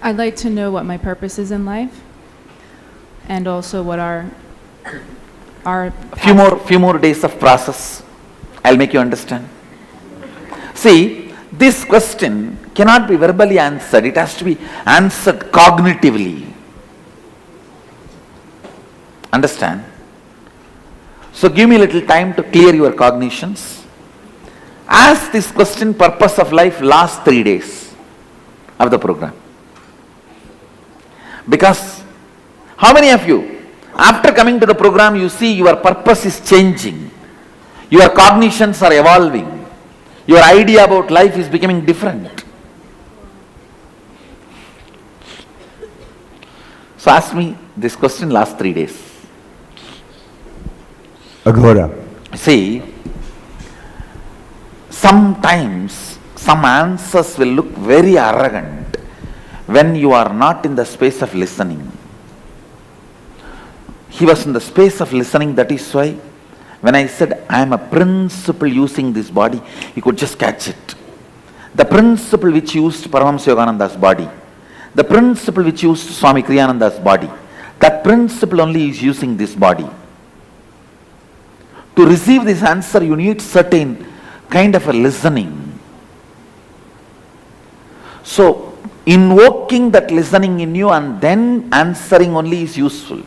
I'd like to know what my purpose is in life, and also what our few more days of process. I'll make you understand. See, this question cannot be verbally answered. It has to be answered cognitively. Understand? So give me a little time to clear your cognitions. Ask this question, purpose of life, last 3 days of the program. Because how many of you, after coming to the program, you see your purpose is changing, your cognitions are evolving, your idea about life is becoming different? So ask me this question last 3 days. Aghora. See, sometimes some answers will look very arrogant when you are not in the space of listening. He was in the space of listening, that is why when I said I am a principle using this body, he could just catch it. The principle which used Paramahamsa Yogananda's body, the principle which used Swami Kriyananda's body, that principle only is using this body. To receive this answer, you need certain kind of a listening. So, invoking that listening in you and then answering only is useful.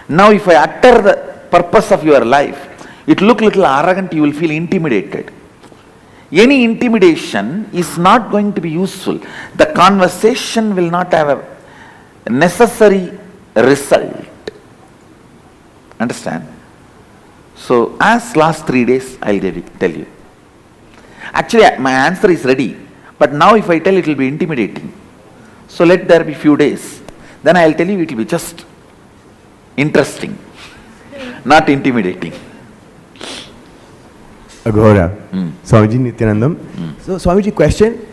Now, if I utter the purpose of your life, it look little arrogant, you will feel intimidated. Any intimidation is not going to be useful. The conversation will not have a necessary result. Understand? So, as last 3 days, I'll tell you. Actually, my answer is ready. But now if I tell, it will be intimidating. So, let there be few days. Then I'll tell you, it will be just interesting, not intimidating. Aghora. Swamiji Nityanandam. So, Swamiji, question.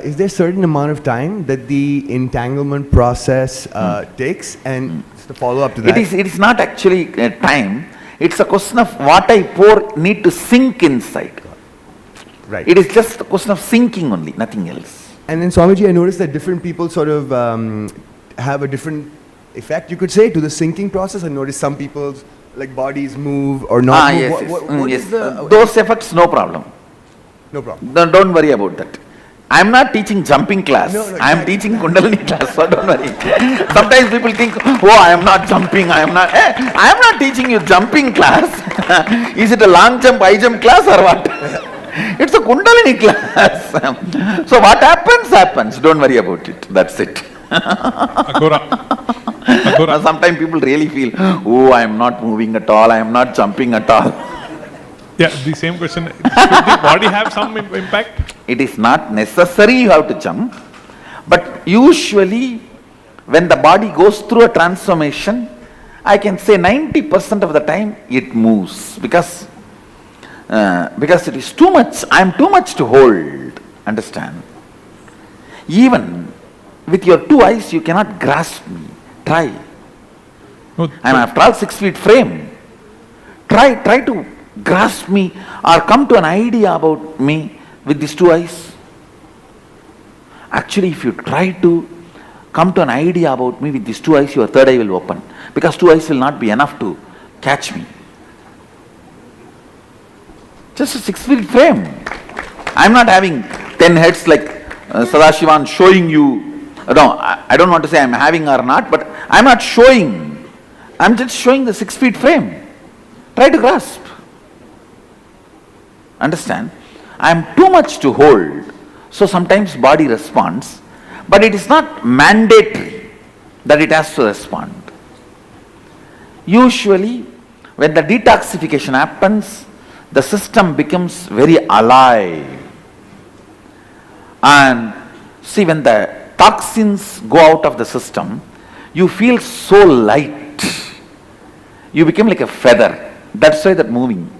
Is there a certain amount of time that the entanglement process takes? And just a follow up to that. It is not actually time. It's a question of what I pour need to sink inside. Right. It is just a question of sinking only, nothing else. And then Swamiji, I noticed that different people sort of have a different effect, you could say, to the sinking process. I noticed some people's like bodies move or not move. Yes, What yes. is the... Those effects, no problem. No problem. Don't worry about that. I am not teaching jumping class. No, I am teaching Kundalini class, so don't worry. Sometimes people think, oh, I am not jumping, I am not. I am not teaching you jumping class. Is it a long jump, high jump class or what? It's a Kundalini class. So what happens, don't worry about it. That's it. Aghora. Sometimes people really feel, oh, I am not moving at all, I am not jumping at all. Yeah, the same question. Should the body have some impact? It is not necessary you have to jump, but usually when the body goes through a transformation, I can say 90% of the time it moves because it is too much, I am too much to hold, understand? Even with your 2 eyes you cannot grasp me, try. No, I am after all 6 feet frame. Try to grasp me or come to an idea about me with these 2 eyes. Actually, if you try to come to an idea about me with these 2 eyes, your 3rd eye will open, because 2 eyes will not be enough to catch me. Just a 6 feet frame. I am not having 10 heads like Sadashivan showing you. No, I don't want to say I am having or not, but I am not showing. I am just showing the 6 feet frame. Try to grasp. Understand? I am too much to hold, so sometimes body responds, but it is not mandatory that it has to respond. Usually, when the detoxification happens, the system becomes very alive. And see, when the toxins go out of the system, you feel so light. You become like a feather. That's why that moving.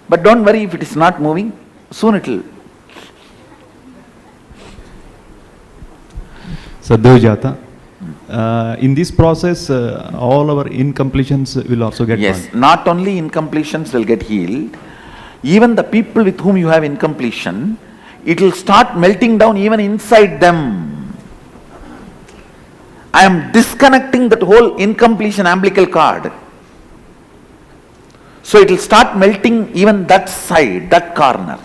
But don't worry if it is not moving, soon it will. Sadhujata, in this process, all our incompletions will also get Yes, gone. not only incompletions will get healed, even the people with whom you have incompletion, it will start melting down even inside them. I am disconnecting that whole incompletion umbilical cord. So it will start melting even that side, that corner.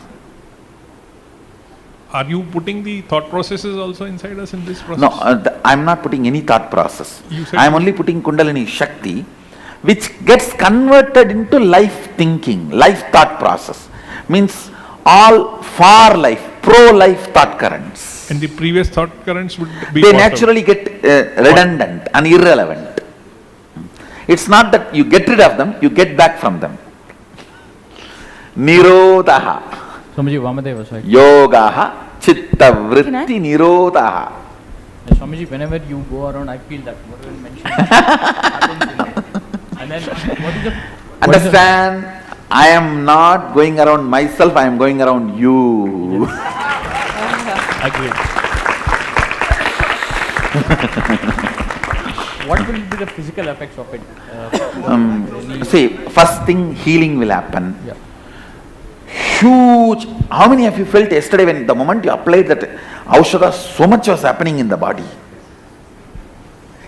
Are you putting the thought processes also inside us in this process? No, I am not putting any thought process. I am only putting Kundalini Shakti, which gets converted into life thinking, life thought process. Means all for life, pro-life thought currents. And the previous thought currents would be They what? naturally get redundant and irrelevant. It's not that you get rid of them, you get back from them. Nirodha. Swamiji, Vamadeva, sorry. Yogaha chitta vritti nirodha. Swamiji, whenever you go around, I feel that whatever you mentioned happens in me. And then, what is the... Understand? I am not going around myself, I am going around you. Agreed. What will be the physical effects of it? See, first thing, healing will happen. Yeah. Huge. How many of you felt yesterday when the moment you applied that Aushadha, so much was happening in the body?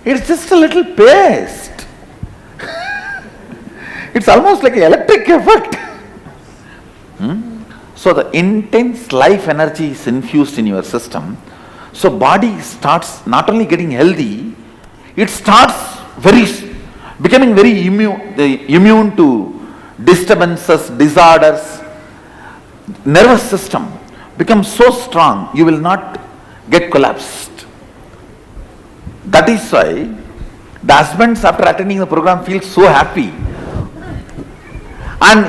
It's just a little paste. It's almost like an electric effect. So the intense life energy is infused in your system. So body starts not only getting healthy, it starts becoming very immune to disturbances, disorders. Nervous system becomes so strong, you will not get collapsed. That is why the husbands after attending the program feel so happy. And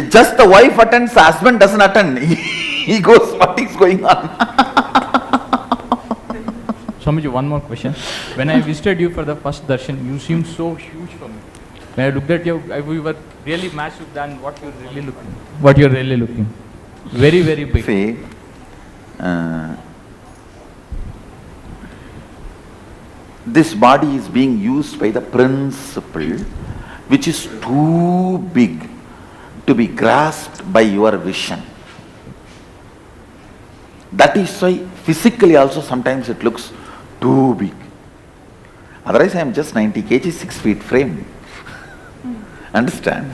just the wife attends, the husband doesn't attend. He goes, what is going on? Swamiji, one more question. When I visited you for the first darshan, you seemed so huge for me. When I looked at you, we were really massive than what you're really looking. Very, very big. See, this body is being used by the principle which is too big to be grasped by your vision. That is why physically also sometimes it looks too big. Otherwise I am just 90 kg, 6 feet frame. Understand?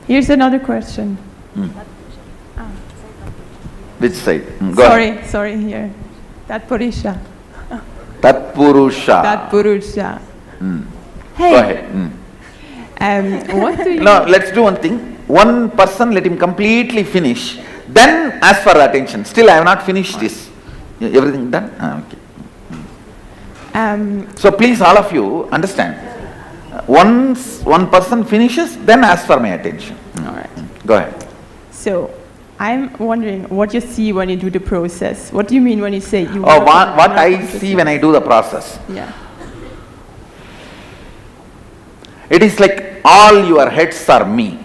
Here's another question. Which side? Go ahead. Sorry, here. Tat Purusha. Tat Purusha. Tat Purusha. Go Hey, ahead. what do you... Now let's do one thing. One person, let him completely finish. Then ask for attention. Still I have not finished this. Everything done? Okay. So please all of you understand. Once one person finishes, then ask for my attention. All right. Go ahead. So, I'm wondering what you see when you do the process. What do you mean when you say you... Oh, work what on I consciousness? see when I do the process. Yeah. It is like all your heads are me.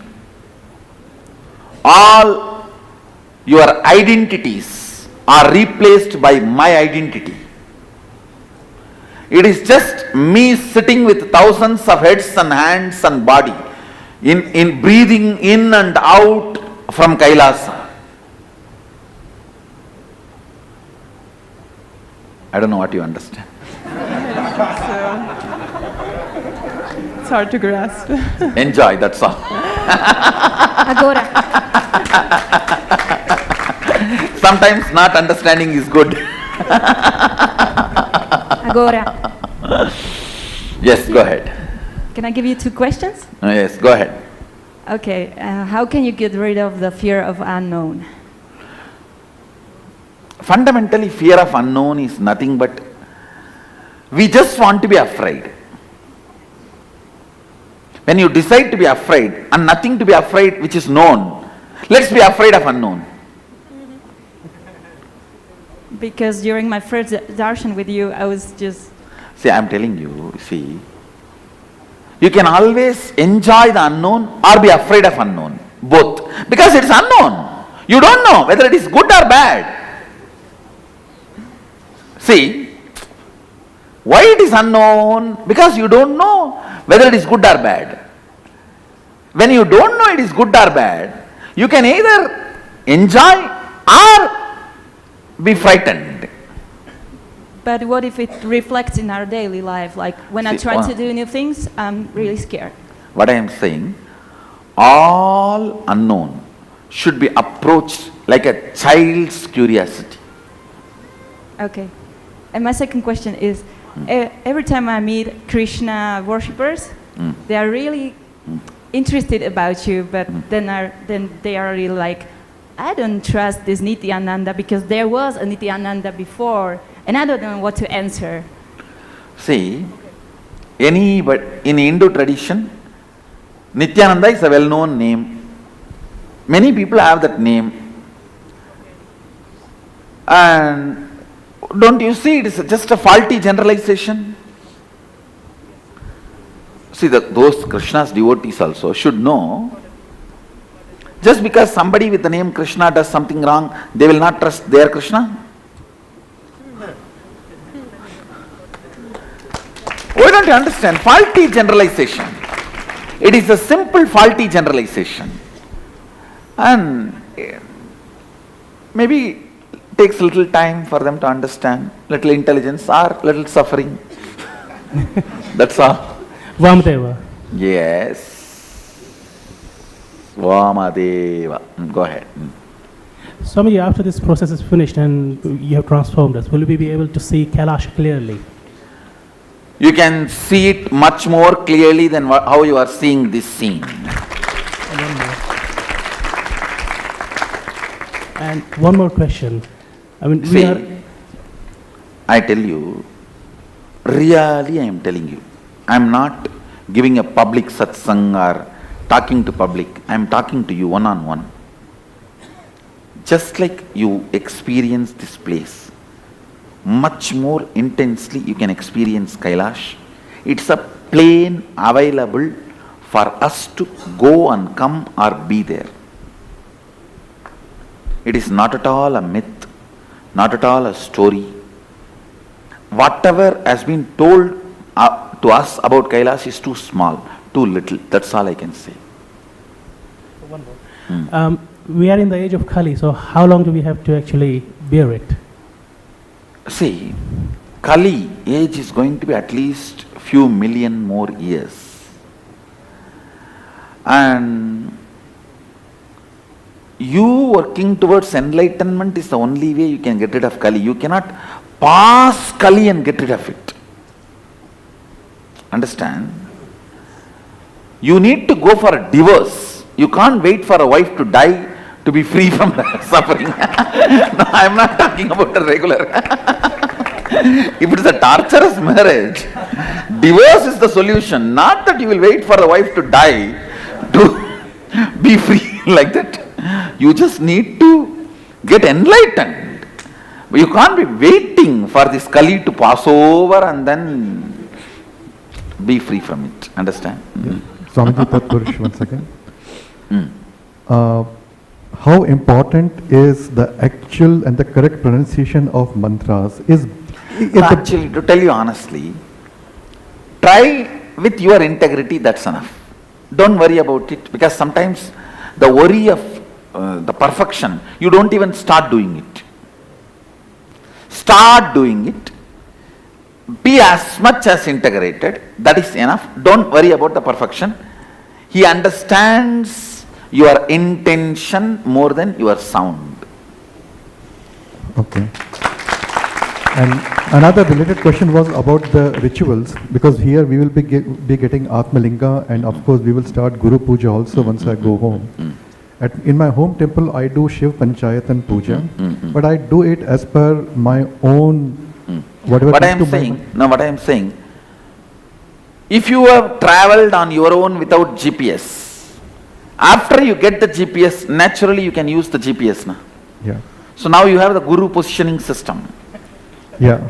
All your identities are replaced by my identity. It is just me sitting with thousands of heads and hands and body in breathing in and out from Kailasa. I don't know what you understand. It's hard to grasp. Enjoy, that's all. Agora. Sometimes not understanding is good. Agora. Yes, go ahead. Can I give you two questions? Yes, go ahead. Okay. How can you get rid of the fear of unknown? Fundamentally, fear of unknown is nothing but we just want to be afraid. When you decide to be afraid and nothing to be afraid which is known, let's be afraid of unknown. Because during my first darshan with you, I was just... See, I am telling you, see, you can always enjoy the unknown or be afraid of unknown, both. Because it's unknown. You don't know whether it is good or bad. See, why it is unknown? Because you don't know whether it is good or bad. When you don't know it is good or bad, you can either enjoy or be frightened. But what if it reflects in our daily life? Like when I See, try to do new things, I'm really scared. What I am saying, all unknown should be approached like a child's curiosity. Okay. And my second question is, every time I meet Krishna worshippers, they are really interested about you, but then they are really like, I don't trust this Nityananda because there was a Nityananda before, and I don't know what to answer. See, in Hindu tradition, Nityananda is a well-known name. Many people have that name. And don't you see it is just a faulty generalization? See, those Krishna's devotees also should know, just because somebody with the name Krishna does something wrong, they will not trust their Krishna? Why don't you understand? Faulty generalization. It is a simple faulty generalization. And maybe takes little time for them to understand, little intelligence or little suffering. That's all. Vamadeva. Yes. Vamadeva. Go ahead. Swamiji, after this process is finished and you have transformed us, will we be able to see Kailash clearly? You can see it much more clearly than how you are seeing this scene. And one more question. I mean, See, I tell you, really I am telling you, I am not giving a public satsang or talking to public. I am talking to you one-on-one. Just like you experience this place, much more intensely you can experience Kailash. It's a plane available for us to go and come or be there. It is not at all a myth, not at all a story. Whatever has been told to us about Kailash is too small, too little. That's all I can say. One more. We are in the age of Kali, so how long do we have to actually bear it? See, Kali age is going to be at least few million more years. And you working towards enlightenment is the only way you can get rid of Kali. You cannot pass Kali and get rid of it. Understand? You need to go for a divorce. You can't wait for a wife to die to be free from suffering. No, I am not talking about a regular. If it is a torturous marriage, divorce is the solution. Not that you will wait for a wife to die to be free like that. You just need to get enlightened. You can't be waiting for this Kali to pass over and then be free from it. Understand? Swamiji Tatpurush, once again. How important is the actual and the correct pronunciation of mantras? Actually, to tell you honestly, try with your integrity, that's enough. Don't worry about it, because sometimes the worry of the perfection, you don't even start doing it. Start doing it. Be as much as integrated, that is enough. Don't worry about the perfection. He understands your intention more than your sound. Okay. And another related question was about the rituals, because here we will be getting Atmalinga, and of course we will start Guru Puja also once I go home. In my home temple I do Shiv Panchayatan Puja, but I do it as per my own whatever. What I am saying, if you have travelled on your own without GPS, after you get the GPS, naturally you can use the GPS now. Yeah. So now you have the Guru positioning system. Yeah.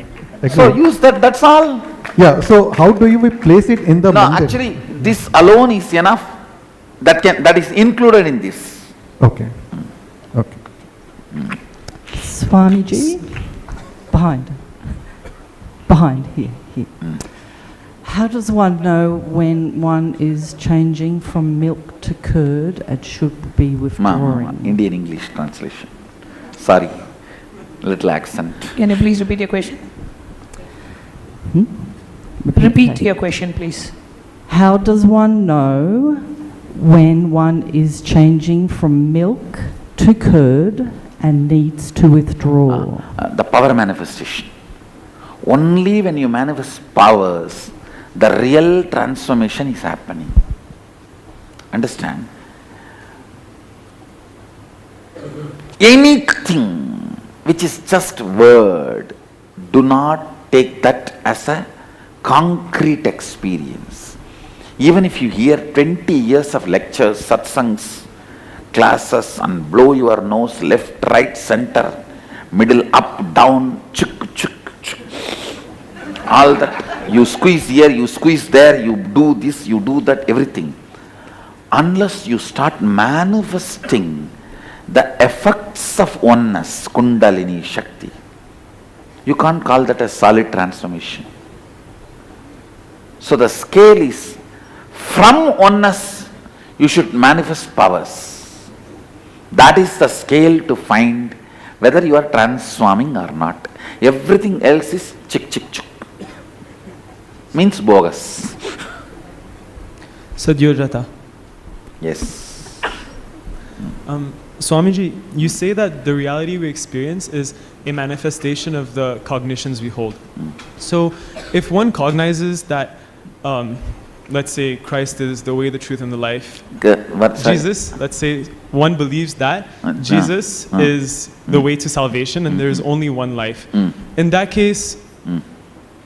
Exactly. So use that, that's all. Yeah, so how do you place it in the No, mandir? actually this alone is enough. That is included in this. Okay. Okay. Swamiji, behind here. How does one know when one is changing from milk to curd and should be withdrawing? Indian English translation. Sorry, little accent. Can you please repeat your question? Repeat your question, please. How does one know when one is changing from milk to curd and needs to withdraw? The power manifestation. Only when you manifest powers, the real transformation is happening. Understand? Anything which is just word, do not take that as a concrete experience. Even if you hear 20 years of lectures, satsangs, classes, and blow your nose left, right, center, middle, up, down, chuk, chuk, chuk, all that, you squeeze here, you squeeze there, you do this, you do that, everything. Unless you start manifesting the effects of oneness, Kundalini, Shakti, you can't call that a solid transformation. So the scale is, from oneness, you should manifest powers. That is the scale to find whether you are transforming or not. Everything else is chik chik chuk. Means bogus. Sadyojata. Yes. Swamiji, you say that the reality we experience is a manifestation of the cognitions we hold. So if one cognizes that, let's say Christ is the way, the truth, and the life, Jesus, let's say one believes that Jesus is the way to salvation and there's only one life. In that case,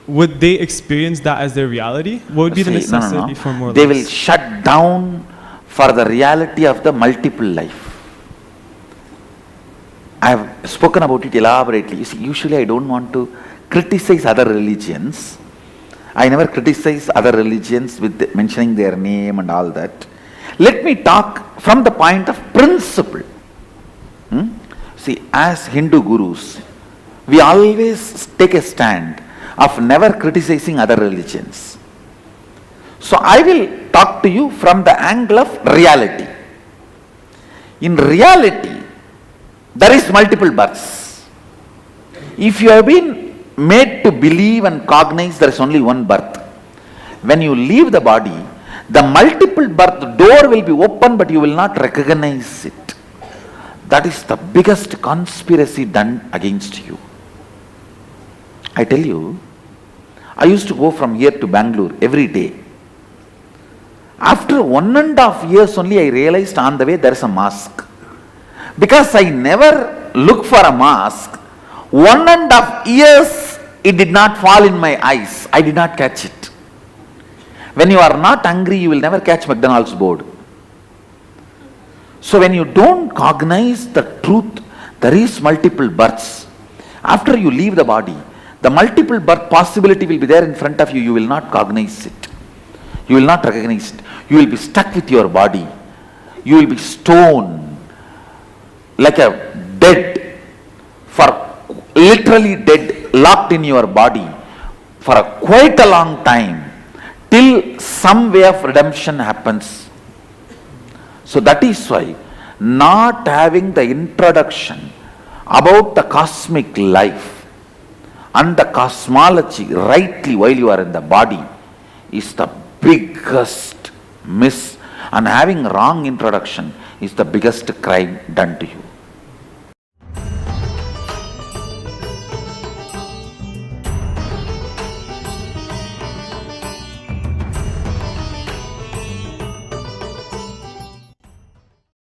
would they experience that as their reality? What would be the necessity for more lives? They will shut down for the reality of the multiple life. I have spoken about it elaborately. You see, usually I don't want to criticize other religions. I never criticize other religions with mentioning their name and all that. Let me talk from the point of principle. See, as Hindu gurus, we always take a stand of never criticizing other religions. So I will talk to you from the angle of reality. In reality, there is multiple births. If you have been made to believe and cognize there is only one birth, when you leave the body, the multiple birth door will be open but you will not recognize it. That is the biggest conspiracy done against you. I tell you, I used to go from here to Bangalore every day. After 1.5 years only I realized on the way there is a mosque. Because I never look for a mosque, 1.5 years it did not fall in my eyes. I did not catch it. When you are not hungry, you will never catch McDonald's board. So when you don't cognize the truth, there is multiple births. After you leave the body, the multiple birth possibility will be there in front of you. You will not cognize it. You will not recognize it. You will be stuck with your body. You will be stoned like a dead, for literally dead, locked in your body for quite a long time till some way of redemption happens. So that is why not having the introduction about the cosmic life and the cosmology rightly while you are in the body is the biggest miss, and having wrong introduction is the biggest crime done to you.